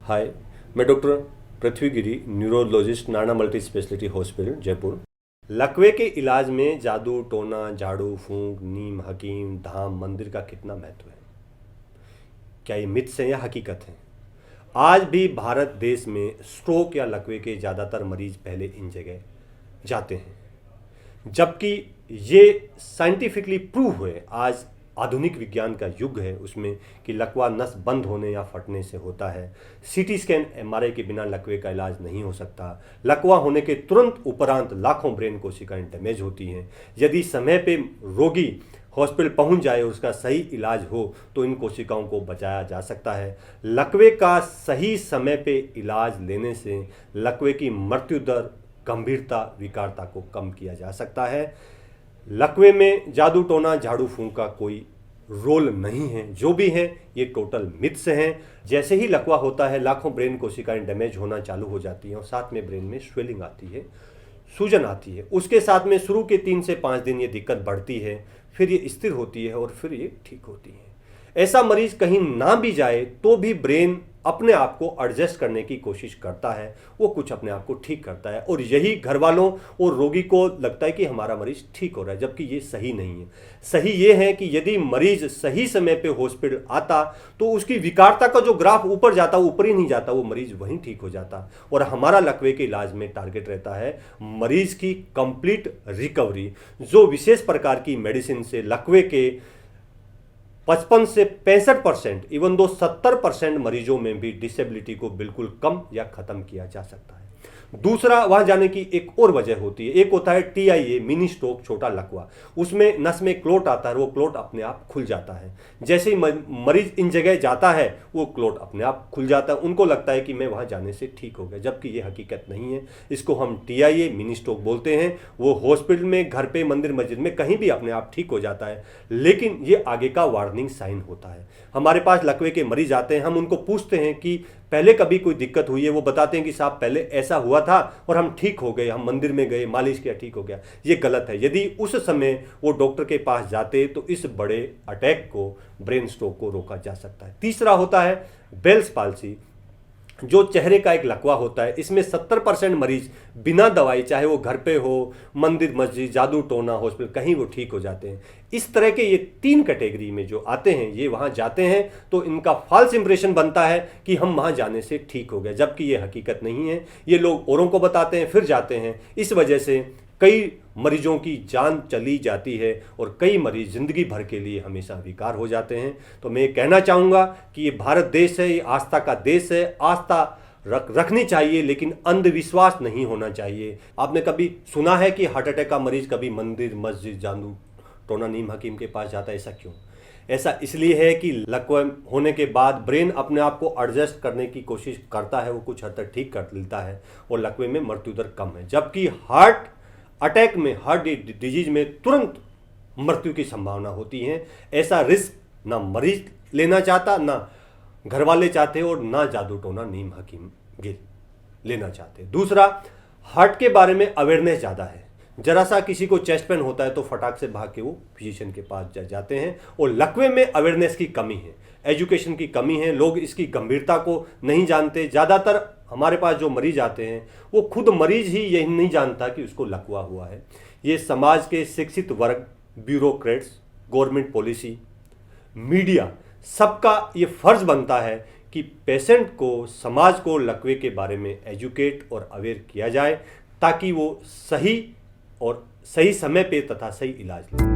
हाय, मैं डॉक्टर पृथ्वी गिरी, न्यूरोलॉजिस्ट, नाना multi speciality hospital, Jaipur. लकवे के इलाज में जादू टोना, झाड़ू फूंक, नीम हकीम, धाम, मंदिर का कितना महत्व है? क्या ये मिथ्स हैं या हकीकत है? आज भी भारत देश में स्ट्रोक या लकवे के ज़्यादातर मरीज पहले इन जगह जाते हैं, जबकि ये साइंटिफिकली प्रूव हुए। आज आधुनिक विज्ञान का युग है उसमें कि लकवा नस बंद होने या फटने से होता है। सीटी स्कैन, एमआरआई के बिना लकवे का इलाज नहीं हो सकता। लकवा होने के तुरंत उपरांत लाखों ब्रेन कोशिकाएं डैमेज होती हैं। यदि समय पे रोगी हॉस्पिटल पहुंच जाए और उसका सही इलाज हो तो इन कोशिकाओं को बचाया जा सकता है। लकवे का सही समय पे इलाज लेने से लकवे की मृत्यु दर, गंभीरता, विकारता को कम किया जा सकता है। लकवे में जादू टोना, झाड़ू फूंक का कोई रोल नहीं है। जो भी है ये टोटल मिथ्स हैं। जैसे ही लकवा होता है लाखों ब्रेन कोशिकाएं डैमेज होना चालू हो जाती हैं और साथ में ब्रेन में स्वेलिंग आती है, सूजन आती है। उसके साथ में शुरू के 3 से 5 दिन ये दिक्कत बढ़ती है, फिर ये स्थिर होती है और फिर ये ठीक होती है। ऐसा मरीज कहीं ना भी जाए तो भी ब्रेन अपने आप को एडजस्ट करने की कोशिश करता है, वो कुछ अपने आप को ठीक करता है और यही घर वालों और रोगी को लगता है कि हमारा मरीज ठीक हो रहा है, जबकि ये सही नहीं है। सही ये है कि यदि मरीज सही समय पे हॉस्पिटल आता तो उसकी विकारता का जो ग्राफ ऊपर जाता, ऊपर ही नहीं जाता, वो मरीज वहीं ठीक हो जाता। और हमारा लकवे के इलाज में टारगेट रहता है मरीज की कंप्लीट रिकवरी। जो विशेष प्रकार की मेडिसिन से लकवे के 55 से 65%, इवन दो 70% मरीजों में भी डिसेबिलिटी को बिल्कुल कम या खत्म किया जा सकता है। दूसरा, वहां जाने की एक और वजह होती है। एक होता है TIA, मिनी स्ट्रोक, छोटा लकवा। उसमें नस में क्लोट आता है, वो क्लोट अपने आप खुल जाता है। जैसे ही मरीज इन जगह जाता है वो क्लोट अपने आप खुल जाता है। उनको लगता है कि मैं वहां जाने से ठीक हो गया, जबकि ये हकीकत नहीं है। इसको हम TIA, मिनी स्ट्रोक बोलते हैं। वो हॉस्पिटल में, घर पे, मंदिर मस्जिद में कहीं भी अपने आप ठीक हो जाता है, लेकिन ये आगे का वार्निंग साइन होता है। हमारे पास लकवे के मरीज आते हैं, हम उनको पूछते हैं कि पहले कभी कोई दिक्कत हुई है? वो बताते हैं कि साहब पहले ऐसा हुआ था और हम ठीक हो गए, हम मंदिर में गए, मालिश किया, ठीक हो गया। ये गलत है। यदि उस समय वो डॉक्टर के पास जाते तो इस बड़े अटैक को, ब्रेन स्ट्रोक को रोका जा सकता है। तीसरा होता है बेल्स पाल्सी, जो चेहरे का एक लकवा होता है। इसमें 70% मरीज बिना दवाई, चाहे वो घर पे हो, मंदिर मस्जिद, जादू टोना, हॉस्पिटल, कहीं वो ठीक हो जाते हैं। इस तरह के ये 3 कैटेगरी में जो आते हैं, ये वहाँ जाते हैं तो इनका फॉल्स इंप्रेशन बनता है कि हम वहाँ जाने से ठीक हो गए, जबकि ये हकीकत नहीं है। ये लोग औरों को बताते हैं, फिर जाते हैं। इस वजह से कई मरीजों की जान चली जाती है और कई मरीज जिंदगी भर के लिए हमेशा विकार हो जाते हैं। तो मैं कहना चाहूँगा कि ये भारत देश है, ये आस्था का देश है। आस्था रखनी चाहिए, लेकिन अंधविश्वास नहीं होना चाहिए। आपने कभी सुना है कि हार्ट अटैक का मरीज कभी मंदिर, मस्जिद, जादू टोना, नीम हकीम के पास जाता है? ऐसा क्यों? ऐसा इसलिए है कि लकवा होने के बाद ब्रेन अपने आप को एडजस्ट करने की कोशिश करता है, वो कुछ हद तक ठीक कर लेता है और लकवे में मृत्यु दर कम है। जबकि हार्ट अटैक में, हार्ट डिजीज में तुरंत मृत्यु की संभावना होती है। ऐसा रिस्क ना मरीज लेना चाहता, ना घर वाले चाहते और ना जादू टोना, नीम हकीम लेना चाहते। दूसरा, हार्ट के बारे में अवेयरनेस ज़्यादा है। जरा सा किसी को चेस्ट पेन होता है तो फटाक से भाग के वो फिजिशियन के पास जाते हैं। और लकवे में अवेयरनेस की कमी है, एजुकेशन की कमी है। लोग इसकी गंभीरता को नहीं जानते। ज़्यादातर हमारे पास जो मरीज आते हैं वो खुद मरीज ही यही नहीं जानता कि उसको लकवा हुआ है। ये समाज के शिक्षित वर्ग, ब्यूरोक्रेट्स, गवर्नमेंट पॉलिसी, मीडिया, सबका ये फर्ज बनता है कि पेशेंट को, समाज को लकवे के बारे में एजुकेट और अवेयर किया जाए, ताकि वो सही और सही समय पे तथा सही इलाज ले।